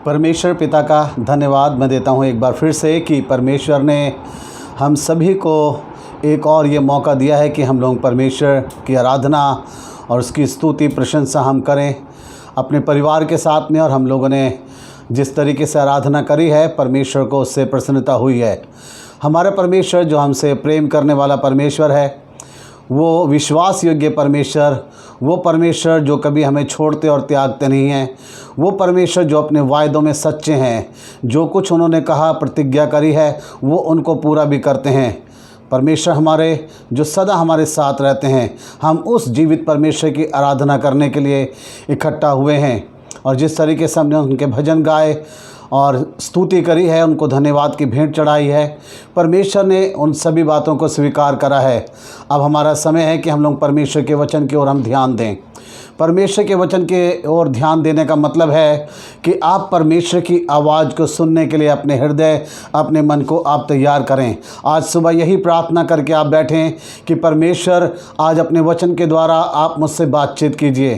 परमेश्वर पिता का धन्यवाद मैं देता हूँ एक बार फिर से कि परमेश्वर ने हम सभी को एक और ये मौका दिया है कि हम लोग परमेश्वर की आराधना और उसकी स्तुति प्रशंसा हम करें अपने परिवार के साथ में। और हम लोगों ने जिस तरीके से आराधना करी है, परमेश्वर को उससे प्रसन्नता हुई है। हमारा परमेश्वर जो हमसे प्रेम करने वाला परमेश्वर है, वो विश्वास योग्य परमेश्वर, वो परमेश्वर जो कभी हमें छोड़ते और त्यागते नहीं हैं, वो परमेश्वर जो अपने वायदों में सच्चे हैं। जो कुछ उन्होंने कहा, प्रतिज्ञा करी है, वो उनको पूरा भी करते हैं। परमेश्वर हमारे जो सदा हमारे साथ रहते हैं, हम उस जीवित परमेश्वर की आराधना करने के लिए इकट्ठा हुए हैं। और जिस तरीके से हमने उनके भजन गाए और स्तुति करी है, उनको धन्यवाद की भेंट चढ़ाई है, परमेश्वर ने उन सभी बातों को स्वीकार करा है। अब हमारा समय है कि हम लोग परमेश्वर के वचन की ओर हम ध्यान दें। परमेश्वर के वचन के ओर ध्यान देने का मतलब है कि आप परमेश्वर की आवाज़ को सुनने के लिए अपने हृदय, अपने मन को आप तैयार करें। आज सुबह यही प्रार्थना करके आप बैठें कि परमेश्वर आज अपने वचन के द्वारा आप मुझसे बातचीत कीजिए।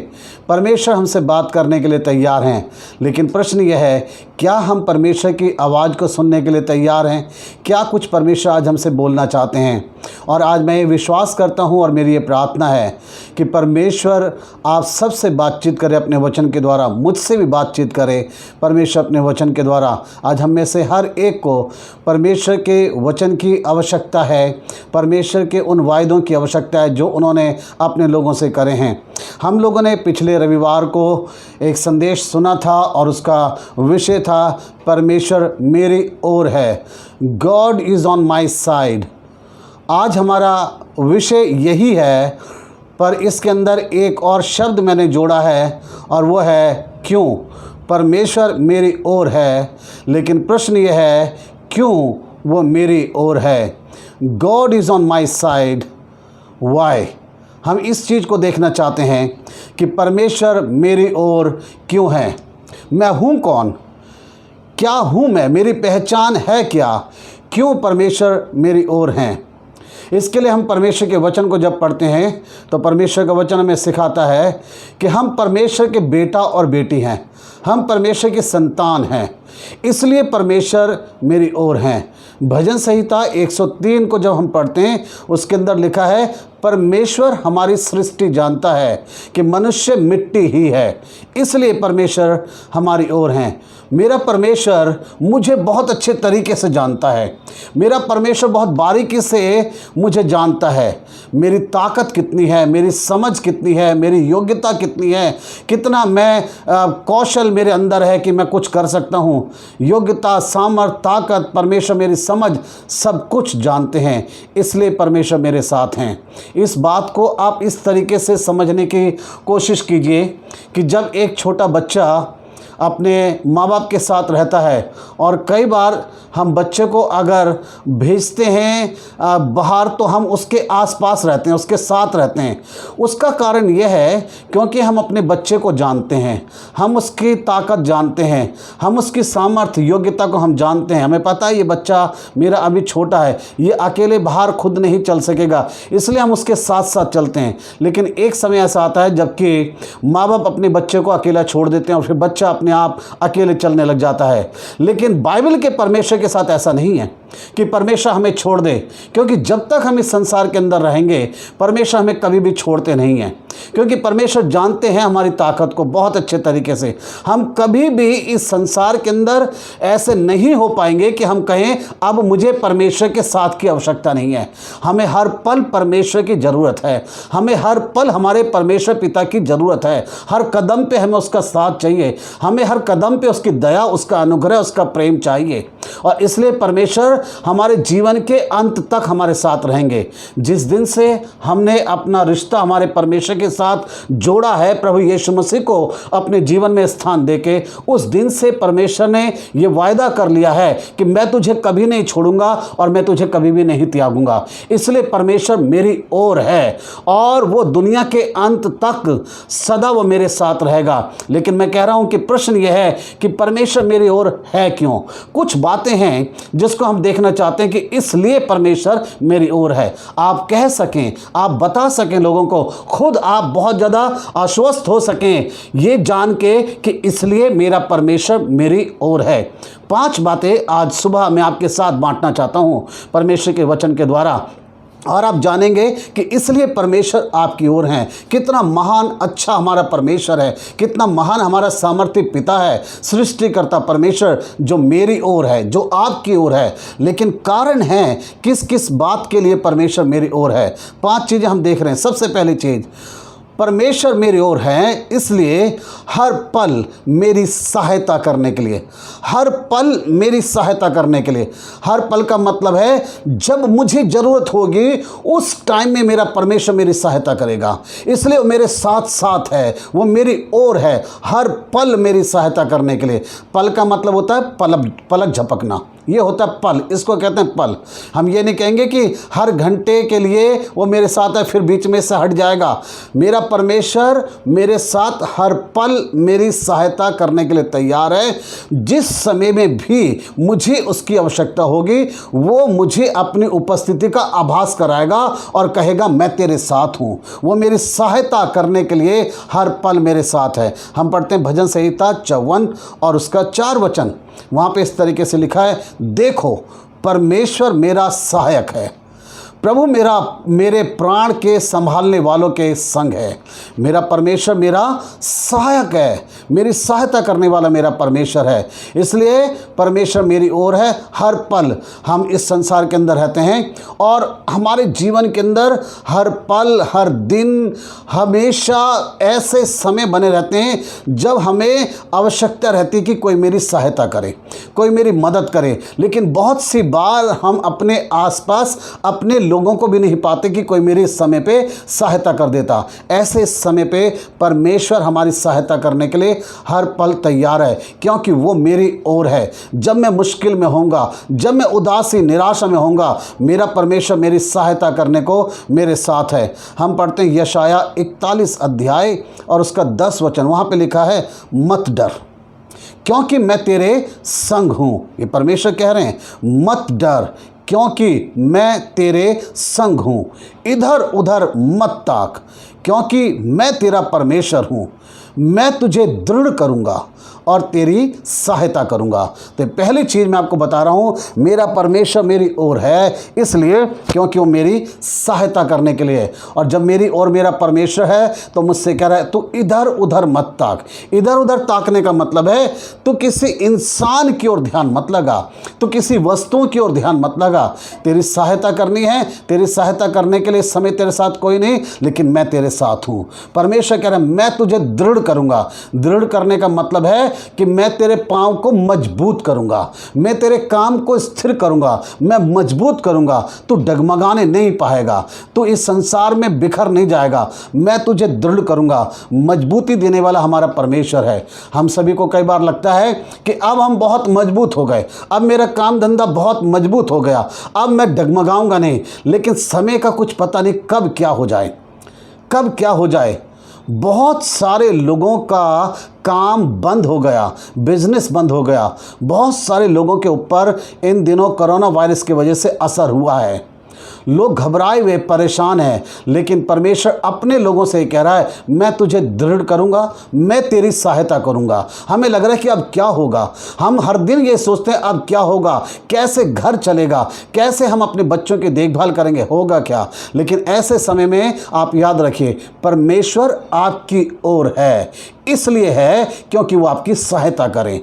परमेश्वर हमसे बात करने के लिए तैयार हैं, लेकिन प्रश्न यह है, क्या हम परमेश्वर की आवाज़ को सुनने के लिए तैयार हैं? क्या कुछ परमेश्वर आज हमसे बोलना चाहते हैं? और आज मैं ये विश्वास करता हूँ और मेरी ये प्रार्थना है कि परमेश्वर आप सबसे बातचीत करें अपने वचन के द्वारा, मुझसे भी बातचीत करें परमेश्वर अपने वचन के द्वारा। आज हम में से हर एक को परमेश्वर के वचन की आवश्यकता है, परमेश्वर के उन वायदों की आवश्यकता है जो उन्होंने अपने लोगों से करे हैं। हम लोगों ने पिछले रविवार को एक संदेश सुना था और उसका विषय था, परमेश्वर मेरी ओर है, God is on my side. आज हमारा विषय यही है, पर इसके अंदर एक और शब्द मैंने जोड़ा है और वो है क्यों। परमेश्वर मेरी ओर है, लेकिन प्रश्न ये है क्यों वो मेरी ओर है। God is on my side, why. हम इस चीज़ को देखना चाहते हैं कि परमेश्वर मेरी ओर क्यों है। मैं हूँ कौन, क्या हूँ मैं, मेरी पहचान है क्या, क्यों परमेश्वर मेरी ओर हैं। इसके लिए हम परमेश्वर के वचन को जब पढ़ते हैं तो परमेश्वर का वचन हमें सिखाता है कि हम परमेश्वर के बेटा और बेटी हैं, हम परमेश्वर की संतान हैं, इसलिए परमेश्वर मेरी ओर हैं। भजन संहिता 103 को जब हम पढ़ते हैं, उसके अंदर लिखा है, परमेश्वर हमारी सृष्टि जानता है कि मनुष्य मिट्टी ही है, इसलिए परमेश्वर हमारी ओर हैं। मेरा परमेश्वर मुझे बहुत अच्छे तरीके से जानता है, मेरा परमेश्वर बहुत बारीकी से मुझे जानता है, मेरी ताकत कितनी है, मेरी समझ कितनी है, मेरी योग्यता कितनी है, कितना मैं कौशल मेरे अंदर है कि मैं कुछ कर सकता हूँ। योग्यता, सामर्थ्य, ताकत, परमेश्वर मेरी समझ सब कुछ जानते हैं, इसलिए परमेश्वर मेरे साथ हैं। इस बात को आप इस तरीके से समझने की कोशिश कीजिए कि जब एक छोटा बच्चा अपने माँ बाप के साथ रहता है, और कई बार हम बच्चे को अगर भेजते हैं बाहर तो हम उसके आसपास रहते हैं, उसके साथ रहते हैं। उसका कारण यह है क्योंकि हम अपने बच्चे को जानते हैं, हम उसकी ताकत जानते हैं, हम उसकी सामर्थ्य, योग्यता को हम जानते हैं। हमें पता है ये बच्चा मेरा अभी छोटा है, ये अकेले बाहर खुद नहीं चल सकेगा, इसलिए हम उसके साथ साथ चलते हैं। लेकिन एक समय ऐसा आता है जबकि माँ बाप अपने बच्चे को अकेला छोड़ देते हैं और फिर बच्चा अपने आप अकेले चलने लग जाता है। लेकिन बाइबल के परमेश्वर के साथ ऐसा नहीं है कि परमेश्वर हमें छोड़ दे, क्योंकि जब तक हम इस संसार के अंदर रहेंगे परमेश्वर हमें कभी भी छोड़ते नहीं हैं, क्योंकि परमेश्वर जानते हैं हमारी ताकत को बहुत अच्छे तरीके से। हम कभी भी इस संसार के अंदर ऐसे नहीं हो पाएंगे कि हम कहें अब मुझे परमेश्वर के साथ की आवश्यकता नहीं है। हमें हर पल परमेश्वर की ज़रूरत है, हमें हर पल हमारे परमेश्वर पिता की ज़रूरत है। हर कदम पे हमें उसका साथ चाहिए, हमें हर कदम पे उसकी दया, उसका अनुग्रह, उसका प्रेम चाहिए। और इसलिए परमेश्वर हमारे जीवन के अंत तक हमारे साथ रहेंगे। जिस दिन से हमने अपना रिश्ता हमारे परमेश्वर के साथ जोड़ा है, प्रभु यीशु मसीह को अपने जीवन में स्थान देके, उस दिन से परमेश्वर ने ये वायदा कर लिया है कि मैं तुझे कभी नहीं छोड़ूंगा और मैं तुझे कभी भी नहीं त्यागूंगा। इसलिए परमेश्वर मेरी ओर है और वो दुनिया के अंत तक सदा वो मेरे साथ रहेगा। लेकिन मैं कह रहा हूं कि प्रश्न ये है कि परमेश्वर मेरी ओर है क्यों। कुछ बातें हैं जिसको हम देखना चाहते हैं कि इसलिए परमेश्वर मेरी ओर है। आप कह सकें, आप बता सकें लोगों को, खुद आप बहुत ज़्यादा आश्वस्त हो सकें ये जान के कि इसलिए मेरा परमेश्वर मेरी ओर है। 5 बातें आज सुबह मैं आपके साथ बांटना चाहता हूँ परमेश्वर के वचन के द्वारा, और आप जानेंगे कि इसलिए परमेश्वर आपकी ओर हैं। कितना महान अच्छा हमारा परमेश्वर है, कितना महान हमारा सामर्थ्य पिता है, सृष्टिकर्ता परमेश्वर जो मेरी ओर है, जो आपकी ओर है। लेकिन कारण है किस किस बात के लिए परमेश्वर मेरी ओर है। 5 चीज़ें हम देख रहे हैं। सबसे पहली चीज़, परमेश्वर मेरी ओर है इसलिए हर पल मेरी सहायता करने के लिए, हर पल मेरी सहायता करने के लिए। हर पल का मतलब है जब मुझे ज़रूरत होगी उस टाइम में मेरा परमेश्वर मेरी सहायता करेगा। इसलिए वो मेरे साथ साथ है, वो मेरी ओर है, हर पल मेरी सहायता करने के लिए। पल का मतलब होता है पलक झपकना, ये होता है पल, इसको कहते हैं पल। हम ये नहीं कहेंगे कि हर घंटे के लिए वो मेरे साथ है फिर बीच में से हट जाएगा। मेरा परमेश्वर मेरे साथ हर पल मेरी सहायता करने के लिए तैयार है। जिस समय में भी मुझे उसकी आवश्यकता होगी वो मुझे अपनी उपस्थिति का आभास कराएगा और कहेगा मैं तेरे साथ हूँ। वो मेरी सहायता करने के लिए हर पल मेरे साथ है। हम पढ़ते हैं भजन संहिता 54 और उसका 4 वचन। वहाँ पे इस तरीके से लिखा है, देखो परमेश्वर मेरा सहायक है, प्रभु मेरे प्राण के संभालने वालों के संग है। मेरा परमेश्वर मेरा सहायक है, मेरी सहायता करने वाला मेरा परमेश्वर है। इसलिए परमेश्वर मेरी ओर है। हर पल हम इस संसार के अंदर रहते हैं और हमारे जीवन के अंदर हर पल हर दिन हमेशा ऐसे समय बने रहते हैं जब हमें आवश्यकता रहती है कि कोई मेरी सहायता करे, कोई मेरी मदद करे। लेकिन बहुत सी बार हम अपने आसपास अपने लोगों को भी नहीं पाते कि कोई मेरे समय पे सहायता कर देता। ऐसे समय पे परमेश्वर हमारी सहायता करने के लिए हर पल तैयार है, क्योंकि वो मेरी ओर है। जब मैं मुश्किल में होऊंगा, जब मैं उदासी निराशा में होऊंगा, मेरा परमेश्वर मेरी सहायता करने को मेरे साथ है। हम पढ़ते हैं यशाया 41 अध्याय और उसका 10 वचन। वहाँ पे लिखा है, मत डर क्योंकि मैं तेरे संग हूँ। ये परमेश्वर कह रहे हैं, मत डर क्योंकि मैं तेरे संग हूँ। इधर उधर मत ताक क्योंकि मैं तेरा परमेश्वर हूँ। मैं तुझे दृढ़ करूँगा और तेरी सहायता करूँगा। तो पहली चीज़ मैं आपको बता रहा हूँ, मेरा परमेश्वर मेरी ओर है इसलिए क्योंकि वो मेरी सहायता करने के लिए है। और जब मेरी ओर मेरा परमेश्वर है तो मुझसे कह रहा है, तू इधर उधर मत ताक। इधर उधर ताकने का मतलब है तू किसी इंसान की ओर ध्यान मत लगा, तू किसी वस्तुओं की ओर ध्यान मत लगा। तेरी सहायता करनी है, तेरी सहायता करने के लिए इस समय तेरे साथ कोई नहीं, लेकिन मैं तेरे साथ हूँ। परमेश्वर कह रहा है, मैं तुझे दृढ़ करूँगा। दृढ़ करने का मतलब है कि मैं तेरे पांव को मजबूत करूंगा, मैं तेरे काम को स्थिर करूंगा, मैं मजबूत करूंगा। तू डगमगाने नहीं पाएगा, तू इस संसार में बिखर नहीं जाएगा। मैं तुझे दृढ़ करूंगा। मजबूती देने वाला हमारा परमेश्वर है। हम सभी को कई बार लगता है कि अब हम बहुत मजबूत हो गए, अब मेरा काम धंधा बहुत मजबूत हो गया, अब मैं डगमगाऊंगा नहीं। लेकिन समय का कुछ पता नहीं कब क्या हो जाए, कब क्या हो जाए। बहुत सारे लोगों का काम बंद हो गया, बिजनेस बंद हो गया। बहुत सारे लोगों के ऊपर इन दिनों कोरोना वायरस की वजह से असर हुआ है। लोग घबराए हुए परेशान हैं, लेकिन परमेश्वर अपने लोगों से कह रहा है, मैं तुझे दृढ़ करूंगा, मैं तेरी सहायता करूंगा। हमें लग रहा है कि अब क्या होगा, हम हर दिन ये सोचते हैं अब क्या होगा, कैसे घर चलेगा, कैसे हम अपने बच्चों की देखभाल करेंगे, होगा क्या। लेकिन ऐसे समय में आप याद रखिए, परमेश्वर आपकी ओर है, इसलिए है क्योंकि वो आपकी सहायता करें।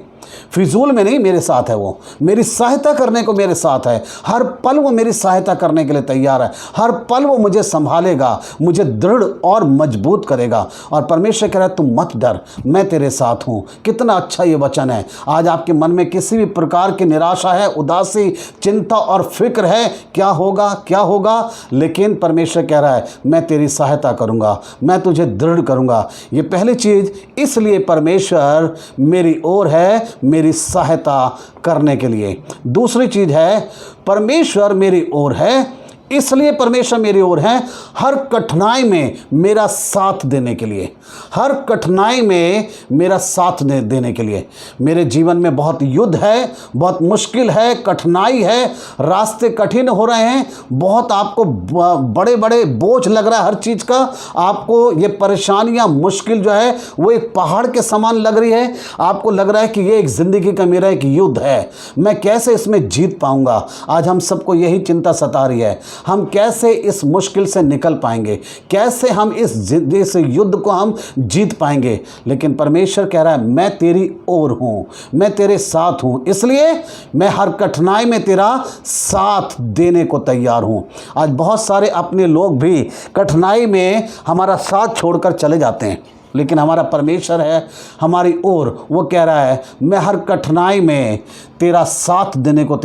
फिजूल में नहीं, मेरे साथ है, वो मेरी सहायता करने को मेरे साथ है। हर पल वो मेरी सहायता करने के लिए तैयार है। हर पल वो मुझे संभालेगा, मुझे दृढ़ और मजबूत करेगा। और परमेश्वर कह रहा है, तुम मत डर, मैं तेरे साथ हूँ। कितना अच्छा ये वचन है। आज आपके मन में किसी भी प्रकार की निराशा है, उदासी, चिंता और फिक्र है, क्या होगा क्या होगा, लेकिन परमेश्वर कह रहा है, मैं तेरी सहायता करूँगा, मैं तुझे दृढ़ करूँगा। ये पहली चीज़, इसलिए परमेश्वर मेरी ओर है, मेरी सहायता करने के लिए। दूसरी चीज है, परमेश्वर मेरी ओर है इसलिए परमेश्वर मेरी ओर है, हर कठिनाई में मेरा साथ देने के लिए, हर कठिनाई में मेरा साथ देने के लिए। मेरे जीवन में बहुत युद्ध है, बहुत मुश्किल है, कठिनाई है, रास्ते कठिन हो रहे हैं, बहुत आपको बड़े बड़े बोझ लग रहा है हर चीज़ का, आपको ये परेशानियां मुश्किल जो है वो एक पहाड़ के समान लग रही है, आपको लग रहा है कि ये एक ज़िंदगी का मेरा एक युद्ध है, मैं कैसे इसमें जीत पाऊंगा। आज हम सबको यही चिंता सता रही है, हम कैसे इस मुश्किल से निकल पाएंगे, कैसे हम इस युद्ध को हम जीत पाएंगे। लेकिन परमेश्वर कह रहा है मैं तेरी ओर हूँ, मैं तेरे साथ हूँ, इसलिए मैं हर कठिनाई में तेरा साथ देने को तैयार हूँ। आज बहुत सारे अपने लोग भी कठिनाई में हमारा साथ छोड़कर चले जाते हैं, लेकिन हमारा परमेश्वर है हमारी ओर, वो कह रहा है मैं हर कठिनाई में तेरा साथ देने को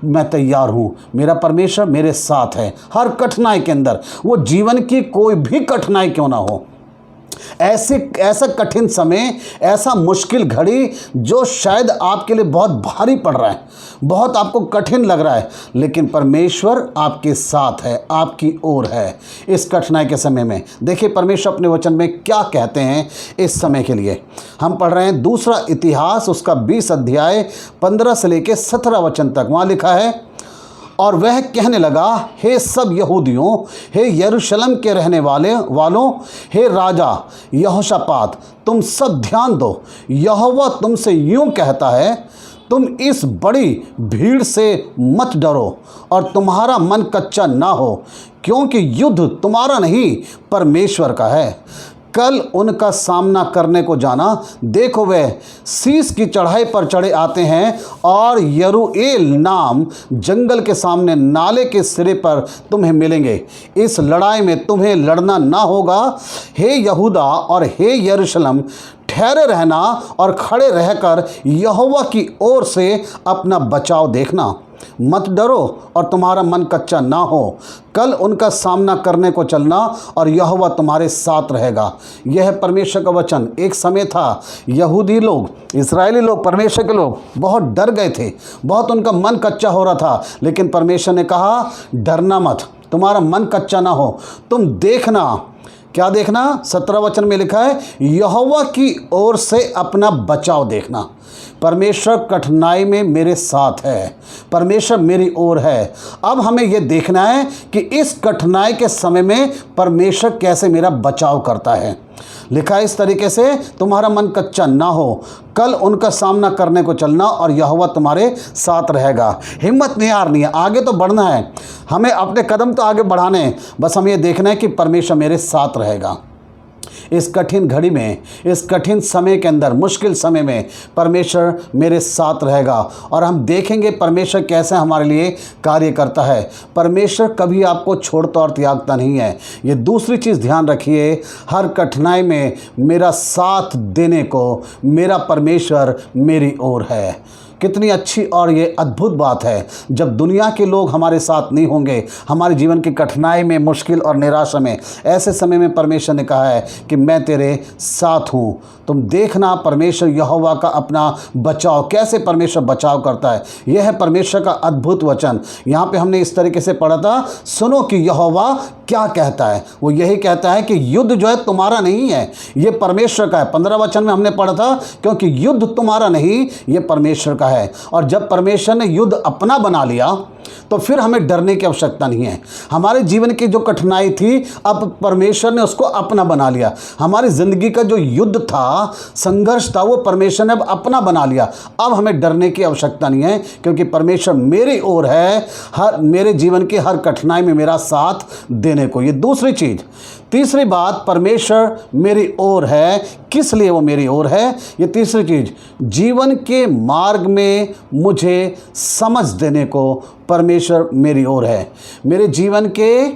मैं तैयार हूँ। मेरा परमेश्वर मेरे साथ है हर कठिनाई के अंदर, वो जीवन की कोई भी कठिनाई क्यों ना हो, ऐसा कठिन समय, ऐसा मुश्किल घड़ी जो शायद आपके लिए बहुत भारी पड़ रहा है, बहुत आपको कठिन लग रहा है, लेकिन परमेश्वर आपके साथ है, आपकी ओर है इस कठिनाई के समय में। देखिए परमेश्वर अपने वचन में क्या कहते हैं इस समय के लिए। हम पढ़ रहे हैं दूसरा इतिहास उसका 20 अध्याय 15 से लेकर 17 वचन तक। वहाँ लिखा है, और वह कहने लगा, हे सब यहूदियों, हे यरूशलेम के रहने वालों, हे राजा यहोशापात, तुम सब ध्यान दो, यहोवा तुमसे यूं कहता है, तुम इस बड़ी भीड़ से मत डरो और तुम्हारा मन कच्चा ना हो, क्योंकि युद्ध तुम्हारा नहीं परमेश्वर का है। कल उनका सामना करने को जाना, देखो वे शीश की चढ़ाई पर चढ़े आते हैं और यरूएल नाम जंगल के सामने नाले के सिरे पर तुम्हें मिलेंगे। इस लड़ाई में तुम्हें लड़ना ना होगा। हे यहूदा और हे यरूशलेम, ठहरे रहना और खड़े रहकर यहोवा की ओर से अपना बचाव देखना, मत डरो और तुम्हारा मन कच्चा ना हो। कल उनका सामना करने को चलना और यहोवा तुम्हारे साथ रहेगा। यह है परमेश्वर का वचन। एक समय था यहूदी लोग, इस्राएली लोग, परमेश्वर के लोग बहुत डर गए थे, बहुत उनका मन कच्चा हो रहा था, लेकिन परमेश्वर ने कहा डरना मत, तुम्हारा मन कच्चा ना हो, तुम देखना। क्या देखना? 17 वचन में लिखा है, यहोवा की ओर से अपना बचाव देखना। परमेश्वर कठिनाई में मेरे साथ है, परमेश्वर मेरी ओर है। अब हमें यह देखना है कि इस कठिनाई के समय में परमेश्वर कैसे मेरा बचाव करता है। लिखा है इस तरीके से, तुम्हारा मन कच्चा ना हो, कल उनका सामना करने को चलना और यहोवा तुम्हारे साथ रहेगा। हिम्मत नहीं हारनी है, आगे तो बढ़ना है, हमें अपने कदम तो आगे बढ़ाने हैं, बस हमें ये देखना है कि परमेश्वर मेरे साथ रहेगा। इस कठिन घड़ी में, इस कठिन समय के अंदर, मुश्किल समय में परमेश्वर मेरे साथ रहेगा और हम देखेंगे परमेश्वर कैसे हमारे लिए कार्य करता है। परमेश्वर कभी आपको छोड़ता और त्यागता नहीं है। ये दूसरी चीज़ ध्यान रखिए, हर कठिनाई में मेरा साथ देने को मेरा परमेश्वर मेरी ओर है। कितनी अच्छी और ये अद्भुत बात है। जब दुनिया के लोग हमारे साथ नहीं होंगे, हमारे जीवन की कठिनाई में, मुश्किल और निराशा में, ऐसे समय में परमेश्वर ने कहा है कि मैं तेरे साथ हूँ। तुम देखना परमेश्वर यहोवा का अपना बचाव, कैसे परमेश्वर बचाव करता है। यह है परमेश्वर का अद्भुत वचन। यहाँ पे हमने इस तरीके से पढ़ा था, सुनो कि यहोवा क्या कहता है। वो यही कहता है कि युद्ध जो है तुम्हारा नहीं है, ये परमेश्वर का है। 15 वचन में हमने पढ़ा था, क्योंकि युद्ध तुम्हारा नहीं, ये परमेश्वर का है। और जब परमेश्वर ने युद्ध अपना बना लिया तो फिर हमें डरने की आवश्यकता नहीं है। हमारे जीवन की जो कठिनाई थी, अब परमेश्वर ने उसको अपना बना लिया। हमारी ज़िंदगी का जो युद्ध था, संघर्ष था, वो परमेश्वर ने अब अपना बना लिया। अब हमें डरने की आवश्यकता नहीं है, क्योंकि परमेश्वर मेरी ओर है, मेरे जीवन की हर कठिनाई में मेरा साथ देने को। ये दूसरी चीज़। तीसरी बात, परमेश्वर मेरी ओर है। किस लिए वो मेरी ओर है? ये तीसरी चीज़, जीवन के मार्ग में मुझे समझ देने को परमेश्वर मेरी ओर है। मेरे जीवन के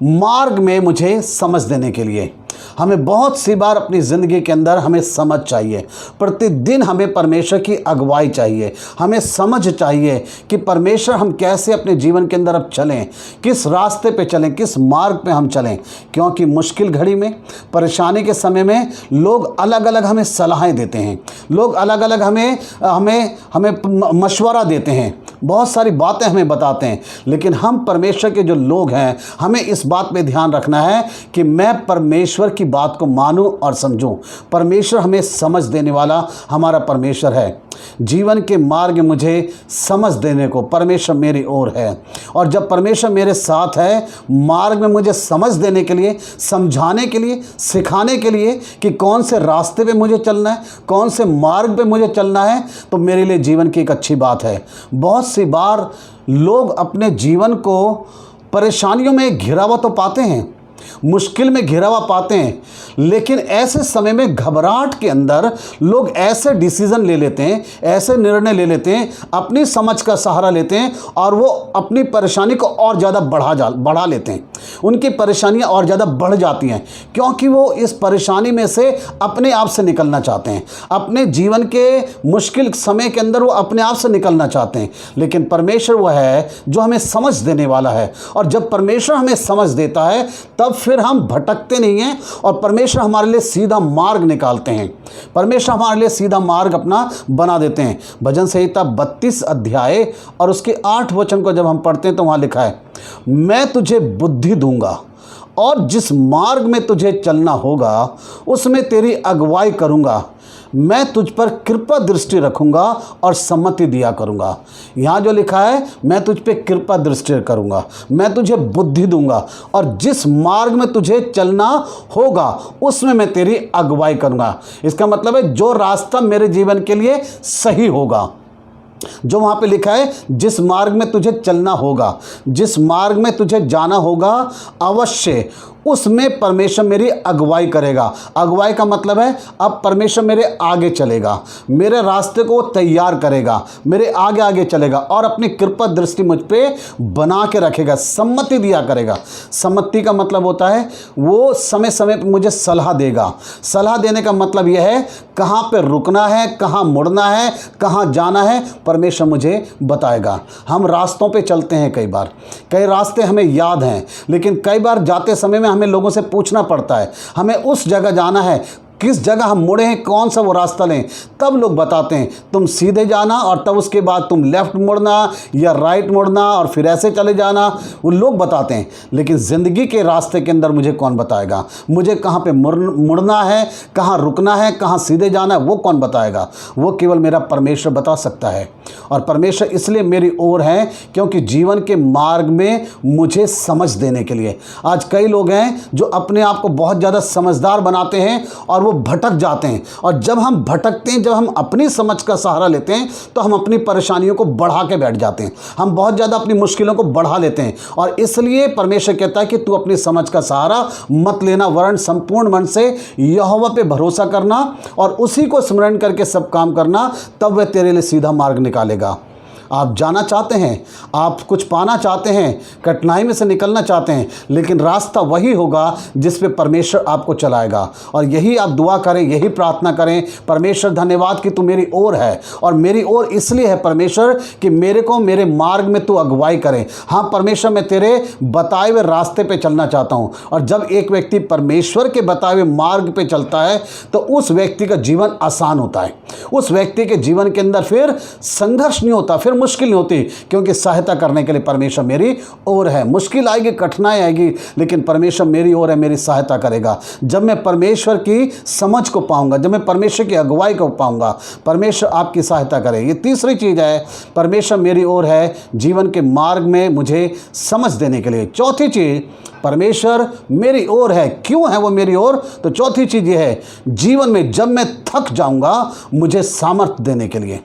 मार्ग में मुझे समझ देने के लिए। हमें बहुत सी बार अपनी ज़िंदगी के अंदर हमें समझ चाहिए, प्रतिदिन हमें परमेश्वर की अगुवाई चाहिए, हमें समझ चाहिए कि परमेश्वर हम कैसे अपने जीवन के अंदर अब चलें, किस रास्ते पे चलें, किस मार्ग पे हम चलें। क्योंकि मुश्किल घड़ी में, परेशानी के समय में लोग अलग अलग हमें सलाहें देते हैं, लोग अलग अलग हमें मशवरा देते हैं, बहुत सारी बातें हमें बताते हैं। लेकिन हम परमेश्वर के जो लोग हैं, हमें इस बात पे ध्यान रखना है कि मैं परमेश्वर की बात को मानूं और समझूं। परमेश्वर हमें समझ देने वाला हमारा परमेश्वर है। जीवन के मार्ग में मुझे समझ देने को परमेश्वर मेरी ओर है, और जब परमेश्वर मेरे साथ है, मार्ग में मुझे समझ देने के लिए, समझाने के लिए, सिखाने के लिए कि कौन से रास्ते पे मुझे चलना है, कौन से मार्ग पे मुझे चलना है, तो मेरे लिए जीवन की एक अच्छी बात है। बहुत सी बार लोग अपने जीवन को परेशानियों में घिरा हुआ तो पाते हैं, मुश्किल में घिरा हुआ पाते हैं, लेकिन ऐसे समय में घबराहट के अंदर लोग ऐसे डिसीजन ले लेते हैं, ऐसे निर्णय ले लेते हैं, अपनी समझ का सहारा लेते हैं, और वो अपनी परेशानी को और ज़्यादा बढ़ा लेते हैं। उनकी परेशानियां और ज़्यादा बढ़ जाती हैं, क्योंकि वो इस परेशानी में से अपने आप से निकलना चाहते हैं। अपने जीवन के मुश्किल समय के अंदर वो अपने आप से निकलना चाहते हैं। लेकिन परमेश्वर वह है जो हमें समझ देने वाला है, और जब परमेश्वर हमें समझ देता है तब फिर हम भटकते नहीं हैं, और परमेश्वर हमारे लिए सीधा मार्ग निकालते हैं। परमेश्वर हमारे लिए सीधा मार्ग अपना बना देते हैं। भजन संहिता 32 अध्याय और उसके 8 वचन को जब हम पढ़ते हैं तो वहाँ लिखा है, मैं तुझे बुद्धि दूंगा और जिस मार्ग में तुझे चलना होगा उसमें तेरी अगुवाई करूँगा। मैं तुझ पर कृपा दृष्टि रखूँगा और सम्मति दिया करूँगा। यहाँ जो लिखा है, मैं तुझ पे कृपा दृष्टि करूँगा, मैं तुझे बुद्धि दूंगा, और जिस मार्ग में तुझे चलना होगा उसमें मैं तेरी अगुवाई करूँगा। इसका मतलब है जो रास्ता मेरे जीवन के लिए सही होगा, जो वहाँ पे लिखा है, जिस मार्ग में तुझे चलना होगा, जिस मार्ग में तुझे जाना होगा, अवश्य उसमें परमेश्वर मेरी अगुवाई करेगा। अगुवाई का मतलब है अब परमेश्वर मेरे आगे चलेगा, मेरे रास्ते को तैयार करेगा, मेरे आगे आगे चलेगा, और अपनी कृपा दृष्टि मुझ पे बना के रखेगा, सम्मति दिया करेगा। सम्मति का मतलब होता है वो समय समय पर मुझे सलाह देगा। सलाह देने का मतलब यह है कहाँ पे रुकना है, कहाँ मुड़ना है, कहाँ जाना है, परमेश्वर मुझे बताएगा। हम रास्तों पे चलते हैं, कई रास्ते हमें याद हैं, लेकिन कई बार जाते समय में हमें लोगों से पूछना पड़ता है, हमें उस जगह जाना है, किस जगह हम मुड़े हैं, कौन सा वो रास्ता लें। तब लोग बताते हैं तुम सीधे जाना, और तब उसके बाद तुम लेफ़्ट मुड़ना या राइट मुड़ना, और फिर ऐसे चले जाना, वो लोग बताते हैं। लेकिन ज़िंदगी के रास्ते के अंदर मुझे कौन बताएगा, मुझे कहाँ पे मुड़ना है, कहाँ रुकना है, कहाँ सीधे जाना है, वो कौन बताएगा? वो केवल मेरा परमेश्वर बता सकता है। और परमेश्वर इसलिए मेरी ओर है क्योंकि जीवन के मार्ग में मुझे समझ देने के लिए। आज कई लोग हैं जो अपने आप को बहुत ज़्यादा समझदार बनाते हैं और वो भटक जाते हैं, और जब हम भटकते हैं, जब हम अपनी समझ का सहारा लेते हैं, तो हम अपनी परेशानियों को बढ़ा के बैठ जाते हैं, हम बहुत ज़्यादा अपनी मुश्किलों को बढ़ा लेते हैं। और इसलिए परमेश्वर कहता है कि तू अपनी समझ का सहारा मत लेना, वरन संपूर्ण मन से यहोवा पे भरोसा करना और उसी को स्मरण करके सब काम करना, तब वह तेरे लिए सीधा मार्ग निकालेगा। आप जाना चाहते हैं, आप कुछ पाना चाहते हैं, कठिनाई में से निकलना चाहते हैं, लेकिन रास्ता वही होगा जिस पे परमेश्वर आपको चलाएगा। और यही आप दुआ करें, यही प्रार्थना करें, परमेश्वर धन्यवाद कि तू मेरी ओर है, और मेरी ओर इसलिए है परमेश्वर कि मेरे को मेरे मार्ग में तू अगुवाई करें। हाँ परमेश्वर, मैं तेरे बताए हुए रास्ते पे चलना चाहता हूँ। और जब एक व्यक्ति परमेश्वर के बताए हुए मार्ग पे चलता है तो उस व्यक्ति का जीवन आसान होता है, उस व्यक्ति के जीवन के अंदर फिर संघर्ष नहीं होता, फिर मुश्किल नहीं होती, क्योंकि सहायता करने के लिए परमेश्वर मेरी ओर है। मुश्किल आएगी, कठिनाई आएगी, लेकिन परमेश्वर मेरी ओर है, मेरी सहायता करेगा। जब मैं परमेश्वर की समझ को पाऊंगा, जब मैं परमेश्वर की अगुवाई को पाऊंगा, परमेश्वर आपकी सहायता करे। ये तीसरी चीज़ है, परमेश्वर मेरी ओर है जीवन के मार्ग में मुझे समझ देने के लिए। चौथी चीज़, परमेश्वर मेरी ओर है। क्यों है वो मेरी ओर? तो चौथी चीज़ ये है, जीवन में जब मैं थक जाऊंगा मुझे सामर्थ्य देने के लिए।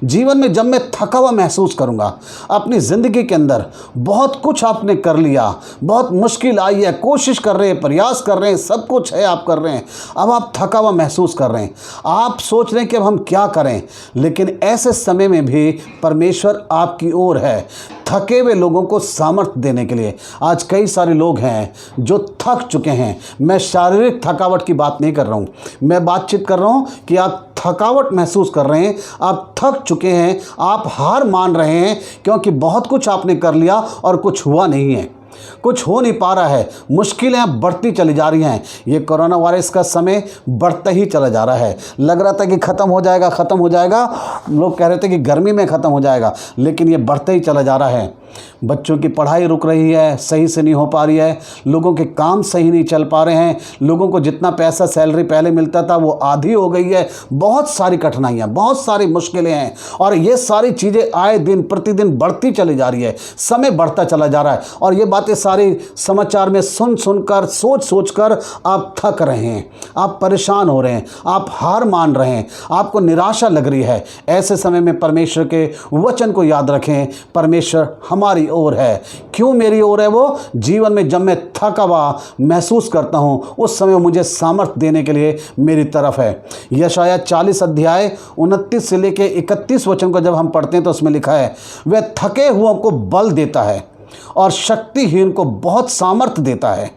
जीवन में जब मैं थका हुआ महसूस करूँगा, अपनी ज़िंदगी के अंदर बहुत कुछ आपने कर लिया, बहुत मुश्किल आई है, कोशिश कर रहे हैं, प्रयास कर रहे हैं, सब कुछ है आप कर रहे हैं, अब आप थका हुआ महसूस कर रहे हैं, आप सोच रहे हैं कि अब हम क्या करें। लेकिन ऐसे समय में भी परमेश्वर आपकी ओर है, थके हुए लोगों को सामर्थ्य देने के लिए। आज कई सारे लोग हैं जो थक चुके हैं। मैं शारीरिक थकावट की बात नहीं कर रहा हूँ, मैं बातचीत कर रहा हूँ कि आप थकावट महसूस कर रहे हैं, आप थक चुके हैं, आप हार मान रहे हैं, क्योंकि बहुत कुछ आपने कर लिया और कुछ हुआ नहीं है, कुछ हो नहीं पा रहा है, मुश्किलें अब बढ़ती चली जा रही हैं। ये कोरोना वायरस का समय बढ़ता ही चला जा रहा है। लग रहा था कि ख़त्म हो जाएगा, ख़त्म हो जाएगा, लोग कह रहे थे कि गर्मी में ख़त्म हो जाएगा, लेकिन ये बढ़ता ही चला जा रहा है। बच्चों की पढ़ाई रुक रही है, सही से नहीं हो पा रही है, लोगों के काम सही नहीं चल पा रहे हैं, लोगों को जितना पैसा सैलरी पहले मिलता था वो आधी हो गई है। बहुत सारी कठिनाइयाँ, बहुत सारी मुश्किलें हैं, और ये सारी चीज़ें आए दिन प्रतिदिन बढ़ती चली जा रही है, समय बढ़ता चला जा रहा है। और ये बातें सारी समाचार में सुन सुनकर, सोच सोचकर आप थक रहे हैं, आप परेशान हो रहे हैं, आप हार मान रहे हैं, आपको निराशा लग रही है। ऐसे समय में परमेश्वर के वचन को याद रखें, परमेश्वर हमारी ओर है। क्यों मेरी ओर है? वो जीवन में जब मैं थका हुआ महसूस करता हूं, उस समय मुझे सामर्थ्य देने के लिए मेरी तरफ है। यशायाह 40 अध्याय 29 से लेकर 31 वचन को जब हम पढ़ते हैं तो उसमें लिखा है, वह थके हुओं को बल देता है और शक्तिहीन को बहुत सामर्थ्य देता है।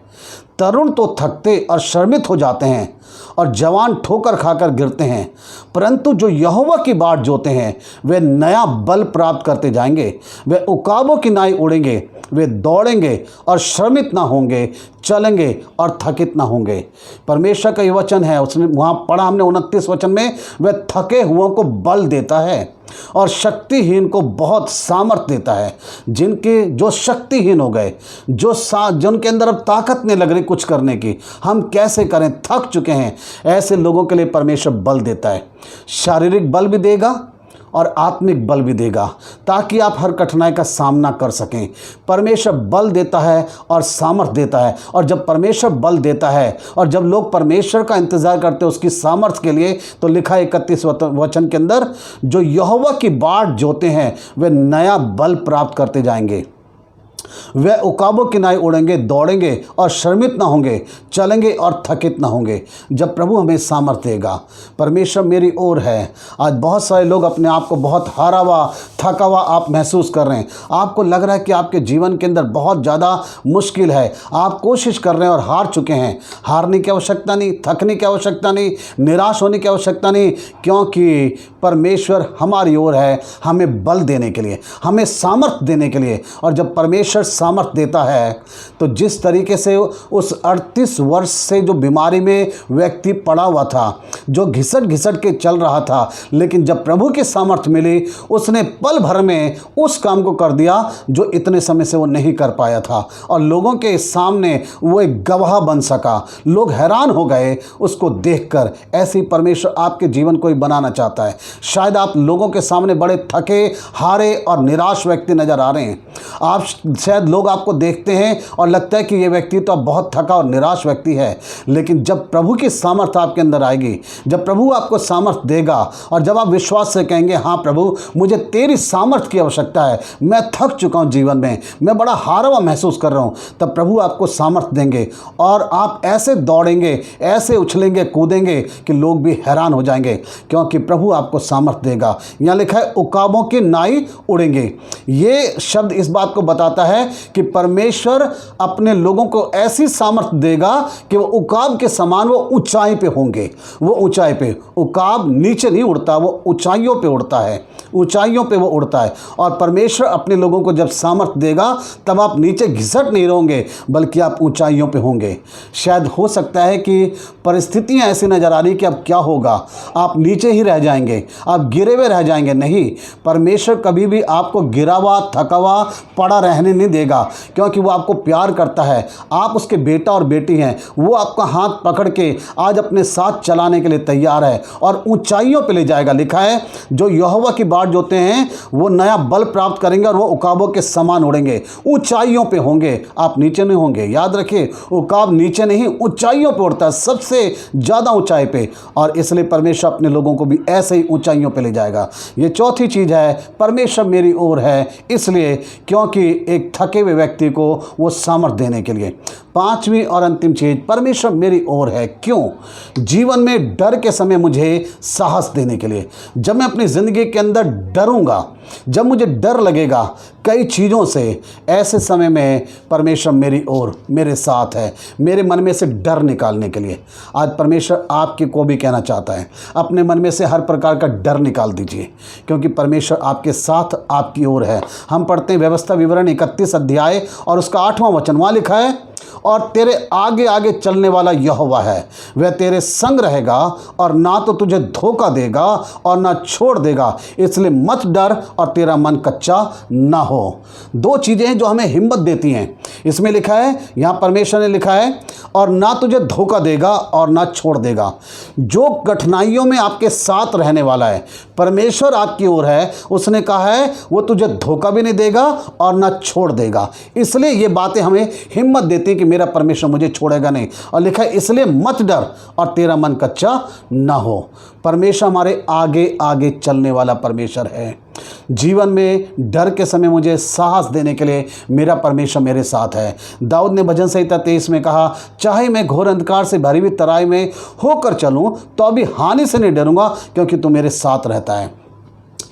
तरुण तो थकते और शर्मित हो जाते हैं और जवान ठोकर खाकर गिरते हैं, परंतु जो यहोवा की बाट जोते हैं वे नया बल प्राप्त करते जाएंगे। वे उकाबों की नाई उड़ेंगे, वे दौड़ेंगे और श्रमित ना होंगे, चलेंगे और थकित ना होंगे। परमेश्वर का ये वचन है, उसने वहाँ पढ़ा हमने 29 वचन में, वह थके हुओं को बल देता है और शक्तिहीन को बहुत सामर्थ्य देता है। जिनके जो शक्तिहीन हो गए, जिनके अंदर अब ताकत नहीं लग रही कुछ करने की, हम कैसे करें, थक चुके हैं, ऐसे लोगों के लिए परमेश्वर बल देता है। शारीरिक बल भी देगा और आत्मिक बल भी देगा, ताकि आप हर कठिनाई का सामना कर सकें। परमेश्वर बल देता है और सामर्थ्य देता है। और जब परमेश्वर बल देता है और जब लोग परमेश्वर का इंतज़ार करते हैं उसकी सामर्थ्य के लिए, तो लिखा है 31 वचन के अंदर, जो यहोवा की बाट जोते हैं वे नया बल प्राप्त करते जाएंगे। वे उकाबों की नाई उड़ेंगे, दौड़ेंगे और शर्मित ना होंगे, चलेंगे और थकित ना होंगे। जब प्रभु हमें सामर्थ्य देगा, परमेश्वर मेरी ओर है। आज बहुत सारे लोग अपने आप को बहुत हारा हुआ, थका हुआ आप महसूस कर रहे हैं। आपको लग रहा है कि आपके जीवन के अंदर बहुत ज़्यादा मुश्किल है, आप कोशिश कर रहे हैं और हार चुके हैं। हारने की आवश्यकता नहीं, थकने की आवश्यकता नहीं, निराश होने की आवश्यकता नहीं, क्योंकि परमेश्वर हमारी ओर है, हमें बल देने के लिए, हमें सामर्थ्य देने के लिए। और जब परमेश्वर सामर्थ्य देता है तो जिस तरीके से उस 38 वर्ष से जो बीमारी में व्यक्ति पड़ा हुआ था, जो घिसट घिसट के चल रहा था, लेकिन जब प्रभु की सामर्थ्य मिली, उसने पल भर में उस काम को कर दिया जो इतने समय से वो नहीं कर पाया था, और लोगों के सामने वो एक गवाह बन सका। लोग हैरान हो गए उसको देखकर। ऐसे ही परमेश्वर आपके जीवन को ही बनाना चाहता है। शायद आप लोगों के सामने बड़े थके, हारे और निराश व्यक्ति नजर आ रहे हैं। आप शायद लोग आपको देखते हैं और लगता है कि ये व्यक्ति तो अब बहुत थका और निराश व्यक्ति है, लेकिन जब प्रभु की सामर्थ्य आपके अंदर आएगी, जब प्रभु आपको सामर्थ्य देगा और जब आप विश्वास से कहेंगे, हाँ प्रभु मुझे तेरी सामर्थ्य की आवश्यकता है, मैं थक चुका हूँ जीवन में, मैं बड़ा हारा हुआ महसूस कर रहा हूँ, तब प्रभु आपको सामर्थ्य देंगे और आप ऐसे दौड़ेंगे, ऐसे उछलेंगे, कूदेंगे कि लोग भी हैरान हो जाएंगे, क्योंकि प्रभु आपको सामर्थ्य देगा। यहाँ लिखा है उकाबों की नाई उड़ेंगे। ये शब्द इस बात को बताता है कि परमेश्वर अपने लोगों को ऐसी सामर्थ्य देगा कि वो उकाब के समान वो ऊंचाई पे होंगे। वो ऊंचाई पे, उकाब नीचे नहीं उड़ता, वो ऊंचाइयों पे उड़ता है, ऊंचाइयों पे वो उड़ता है। और परमेश्वर अपने लोगों को जब सामर्थ्य देगा तब आप नीचे घिसट नहीं रहोगे, बल्कि आप ऊंचाइयों पे होंगे। शायद हो सकता है कि परिस्थितियां ऐसी नजर आ रही कि अब क्या होगा, आप नीचे ही रह जाएंगे, आप गिरे हुए रह जाएंगे। नहीं, परमेश्वर कभी भी आपको गिरा हुआ, थका हुआ, पड़ा रहने नहीं देगा, क्योंकि वो आपको प्यार करता है। आप उसके बेटा और बेटी हैं। हैं, वो आपका हाथ पकड़ के आज अपने साथ चलाने के लिए तैयार है और ऊंचाइयों पे ले जाएगा। लिखा है जो यहोवा की बाट जोते हैं वो नया बल प्राप्त करेंगे और वो उकाबों के समान उड़ेंगे, ऊंचाइयों पे होंगे, आप नीचे नहीं होंगे। याद रखिए, उकाब नीचे नहीं ऊंचाइयों पे उड़ता है, सबसे ज़्यादा ऊंचाई पे, और इसलिए परमेश्वर अपने लोगों को भी ऐसे ही ऊंचाइयों पे ले जाएगा। ये चौथी चीज़ है, परमेश्वर मेरी ओर है, इसलिए क्योंकि एक थके हुए व्यक्ति को वो सामर्थ देने के लिए। पांचवी और अंतिम चीज, परमेश्वर मेरी ओर है क्यों? जीवन में डर के समय मुझे साहस देने के लिए। जब मैं अपनी ज़िंदगी के अंदर डरूंगा, जब मुझे डर लगेगा कई चीज़ों से, ऐसे समय में परमेश्वर मेरी ओर, मेरे साथ है, मेरे मन में से डर निकालने के लिए। आज परमेश्वर आपके को भी कहना चाहता है, अपने मन में से हर प्रकार का डर निकाल दीजिए, क्योंकि परमेश्वर आपके साथ, आपकी ओर है। हम पढ़ते हैं व्यवस्था विवरण 31 अध्याय और उसका 8वां वचन, वहाँ लिखा है, और तेरे आगे आगे चलने वाला यहोवा है, वह तेरे संग रहेगा और ना तो तुझे धोखा देगा और ना छोड़ देगा, इसलिए मत डर और तेरा मन कच्चा ना हो। दो चीज़ें हैं जो हमें हिम्मत देती हैं। इसमें लिखा है, यहाँ परमेश्वर ने लिखा है, और ना तुझे धोखा देगा और ना छोड़ देगा। जो कठिनाइयों में आपके साथ रहने वाला है, परमेश्वर आपकी ओर है, उसने कहा है वो तुझे धोखा भी नहीं देगा और ना छोड़ देगा। इसलिए ये बातें हमें हिम्मत देती हैं कि मेरा परमेश्वर मुझे छोड़ेगा नहीं। और लिखा है इसलिए मत डर और तेरा मन कच्चा ना हो। परमेश्वर हमारे आगे आगे चलने वाला परमेश्वर है। जीवन में डर के समय मुझे साहस देने के लिए मेरा परमेश्वर मेरे साथ है। दाऊद ने भजन संहिता 23 में कहा, चाहे मैं घोर अंधकार से भरी हुई तराई में होकर चलूं तो अभी हानि से नहीं डरूंगा, क्योंकि तू मेरे साथ रहता है।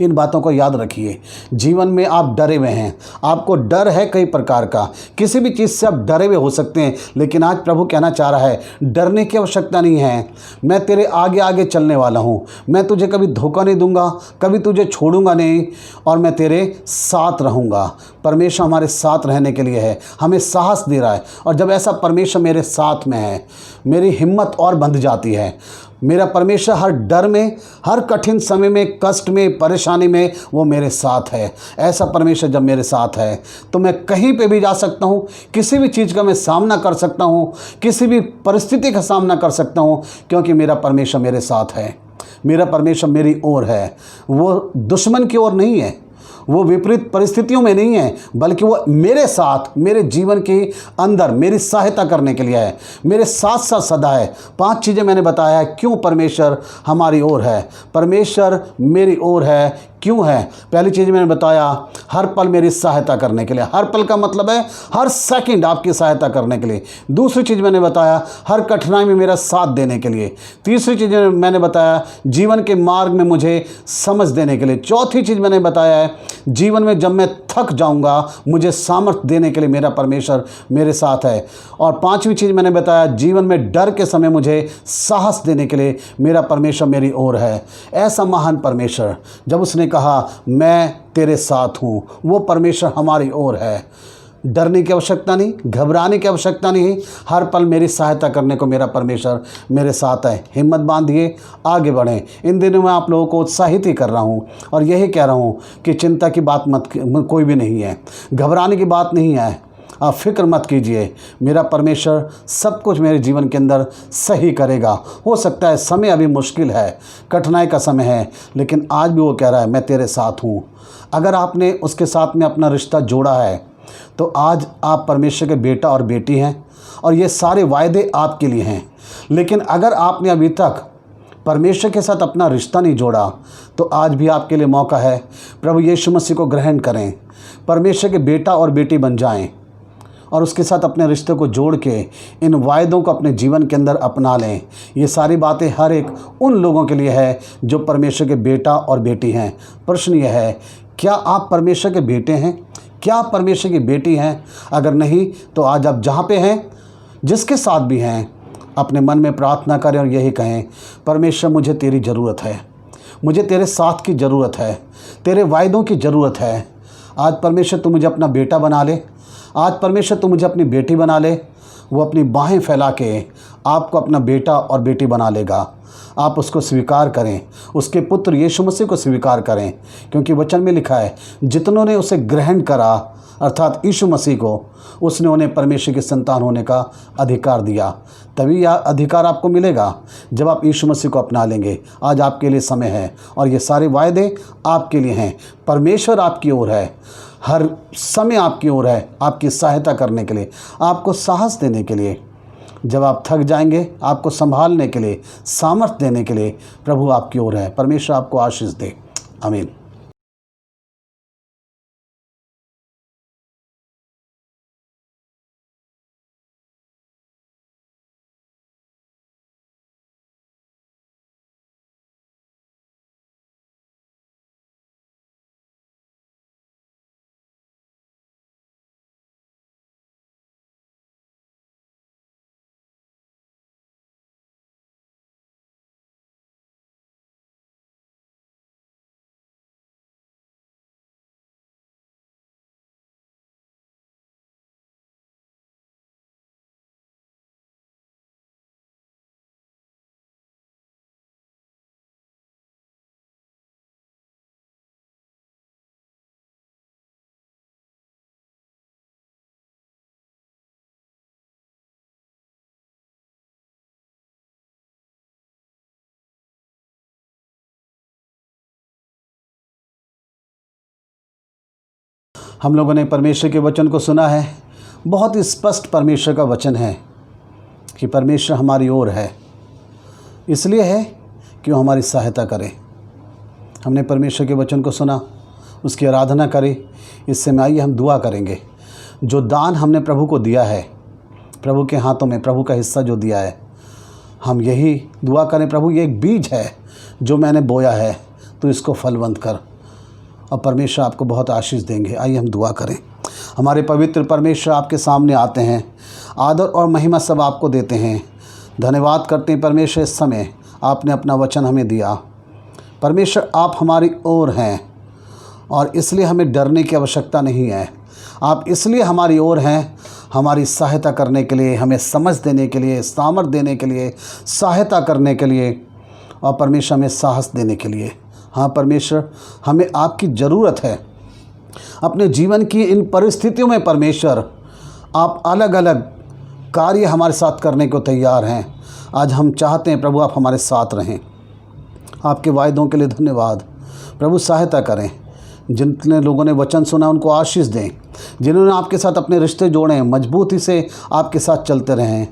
इन बातों को याद रखिए। जीवन में आप डरे हुए हैं, आपको डर है कई प्रकार का, किसी भी चीज़ से आप डरे हुए हो सकते हैं, लेकिन आज प्रभु कहना चाह रहा है डरने की आवश्यकता नहीं है। मैं तेरे आगे आगे चलने वाला हूँ, मैं तुझे कभी धोखा नहीं दूंगा, कभी तुझे छोड़ूंगा नहीं, और मैं तेरे साथ रहूँगा। परमेश्वर हमारे साथ रहने के लिए है, हमें साहस दे रहा है। और जब ऐसा परमेश्वर मेरे साथ में है, मेरी हिम्मत और बंध जाती है। मेरा परमेश्वर हर डर में, हर कठिन समय में, कष्ट में, परेशानी में वो मेरे साथ है। ऐसा परमेश्वर जब मेरे साथ है तो मैं कहीं पे भी जा सकता हूँ, किसी भी चीज़ का मैं सामना कर सकता हूँ, किसी भी परिस्थिति का सामना कर सकता हूँ, क्योंकि मेरा परमेश्वर मेरे साथ है। मेरा परमेश्वर मेरी ओर है। वो दुश्मन की ओर नहीं है, वो विपरीत परिस्थितियों में नहीं है, बल्कि वो मेरे साथ, मेरे जीवन के अंदर मेरी सहायता करने के लिए है, मेरे साथ साथ सदा है। 5 चीज़ें मैंने बताया है क्यों परमेश्वर हमारी ओर है। परमेश्वर मेरी ओर है क्यों है? पहली चीज़ मैंने बताया, हर पल मेरी सहायता करने के लिए। हर पल का मतलब है हर सेकंड आपकी सहायता करने के लिए। दूसरी चीज़ मैंने बताया, हर कठिनाई में मेरा साथ देने के लिए। तीसरी चीज़ मैंने बताया, जीवन के मार्ग में मुझे समझ देने के लिए। चौथी चीज़ मैंने बताया है, जीवन में जब मैं थक जाऊंगा मुझे सामर्थ्य देने के लिए मेरा परमेश्वर मेरे साथ है। और पांचवी चीज़ मैंने बताया, जीवन में डर के समय मुझे साहस देने के लिए मेरा परमेश्वर मेरी ओर है। ऐसा महान परमेश्वर, जब उसने कहा मैं तेरे साथ हूँ, वो परमेश्वर हमारी ओर है। डरने की आवश्यकता नहीं, घबराने की आवश्यकता नहीं, हर पल मेरी सहायता करने को मेरा परमेश्वर मेरे साथ है। हिम्मत बांधिए, आगे बढ़ें। इन दिनों मैं आप लोगों को उत्साहित ही कर रहा हूँ और यही कह रहा हूँ कि चिंता की बात मत, कोई भी नहीं है, घबराने की बात नहीं है, आप फिक्र मत कीजिए। मेरा परमेश्वर सब कुछ मेरे जीवन के अंदर सही करेगा। हो सकता है समय अभी मुश्किल है, कठिनाई का समय है, लेकिन आज भी वो कह रहा है मैं तेरे साथ हूँ। अगर आपने उसके साथ में अपना रिश्ता जोड़ा है तो आज आप परमेश्वर के बेटा और बेटी हैं और ये सारे वायदे आपके लिए हैं। लेकिन अगर आपने अभी तक परमेश्वर के साथ अपना रिश्ता नहीं जोड़ा तो आज भी आपके लिए मौका है। प्रभु यीशु मसीह को ग्रहण करें, परमेश्वर के बेटा और बेटी बन जाएं और उसके साथ अपने रिश्ते को जोड़ के इन वायदों को अपने जीवन के अंदर अपना लें। ये सारी बातें हर एक उन लोगों के लिए है जो परमेश्वर के बेटा और बेटी हैं। प्रश्न यह है, क्या आप परमेश्वर के बेटे हैं? क्या आप परमेश्वर की बेटी हैं? अगर नहीं तो आज आप जहाँ पे हैं, जिसके साथ भी हैं, अपने मन में प्रार्थना करें और यही कहें, परमेश्वर मुझे तेरी ज़रूरत है, मुझे तेरे साथ की ज़रूरत है, तेरे वायदों की ज़रूरत है। आज परमेश्वर तू मुझे अपना बेटा बना ले, आज परमेश्वर तू मुझे अपनी बेटी बना ले। वो अपनी बाहें फैला के आपको अपना बेटा और बेटी बना लेगा। आप उसको स्वीकार करें, उसके पुत्र यीशु मसीह को स्वीकार करें, क्योंकि वचन में लिखा है जितनों ने उसे ग्रहण करा अर्थात यीशु मसीह को, उसने उन्हें परमेश्वर की संतान होने का अधिकार दिया। तभी यह अधिकार आपको मिलेगा जब आप यीशु मसीह को अपना लेंगे। आज आपके लिए समय है और ये सारे वायदे आपके लिए हैं। परमेश्वर आपकी ओर है, हर समय आपकी ओर है, आपकी सहायता करने के लिए, आपको साहस देने के लिए। जब आप थक जाएंगे, आपको संभालने के लिए, सामर्थ्य देने के लिए प्रभु आपकी ओर है। परमेश्वर आपको आशीष दे। आमीन। हम लोगों ने परमेश्वर के वचन को सुना है। बहुत ही स्पष्ट परमेश्वर का वचन है कि परमेश्वर हमारी ओर है। इसलिए है कि वो हमारी सहायता करे। हमने परमेश्वर के वचन को सुना, उसकी आराधना करी। इससे में आइए हम दुआ करेंगे। जो दान हमने प्रभु को दिया है, प्रभु के हाथों में प्रभु का हिस्सा जो दिया है, हम यही दुआ करें, प्रभु ये एक बीज है जो मैंने बोया है, तो इसको फलवंत कर, और परमेश्वर आपको बहुत आशीष देंगे। आइए हम दुआ करें। हमारे पवित्र परमेश्वर, आपके सामने आते हैं, आदर और महिमा सब आपको देते हैं। धन्यवाद करते हैं परमेश्वर, इस समय आपने अपना वचन हमें दिया। परमेश्वर, आप हमारी ओर हैं और इसलिए हमें डरने की आवश्यकता नहीं है। आप इसलिए हमारी ओर हैं, हमारी सहायता करने के लिए, हमें समझ देने के लिए, सामर्थ देने के लिए, सहायता करने के लिए, और परमेश्वर हमें साहस देने के लिए। हाँ परमेश्वर, हमें आपकी ज़रूरत है। अपने जीवन की इन परिस्थितियों में परमेश्वर, आप अलग अलग कार्य हमारे साथ करने को तैयार हैं। आज हम चाहते हैं प्रभु, आप हमारे साथ रहें। आपके वायदों के लिए धन्यवाद। प्रभु सहायता करें। जितने लोगों ने वचन सुना उनको आशीष दें। जिन्होंने आपके साथ अपने रिश्ते जोड़े हैं, मजबूती से आपके साथ चलते रहें।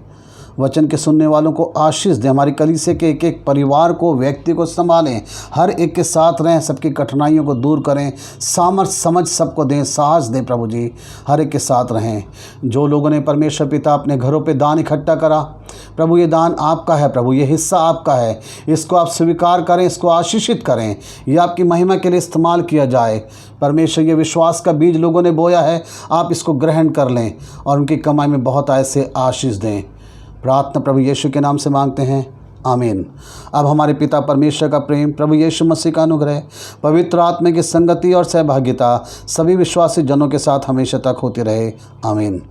वचन के सुनने वालों को आशीष दें। हमारी कलीसिया के एक एक परिवार को, व्यक्ति को संभालें। हर एक के साथ रहें, सबकी कठिनाइयों को दूर करें। सामर्थ समझ सबको दें, साहस दें। प्रभु जी, हर एक के साथ रहें। जो लोगों ने परमेश्वर पिता अपने घरों पे दान इकट्ठा करा, प्रभु ये दान आपका है। प्रभु ये हिस्सा आपका है। इसको आप स्वीकार करें, इसको आशीषित करें। ये आपकी महिमा के लिए इस्तेमाल किया जाए। परमेश्वर, ये विश्वास का बीज लोगों ने बोया है, आप इसको ग्रहण कर लें और उनकी कमाई में बहुत ऐसे आशीष दें। प्रार्थना प्रभु यीशु के नाम से मांगते हैं, आमीन। अब हमारे पिता परमेश्वर का प्रेम, प्रभु यीशु मसीह का अनुग्रह, पवित्र आत्मा की संगति और सहभागिता सभी विश्वासी जनों के साथ हमेशा तक होती रहे, आमीन।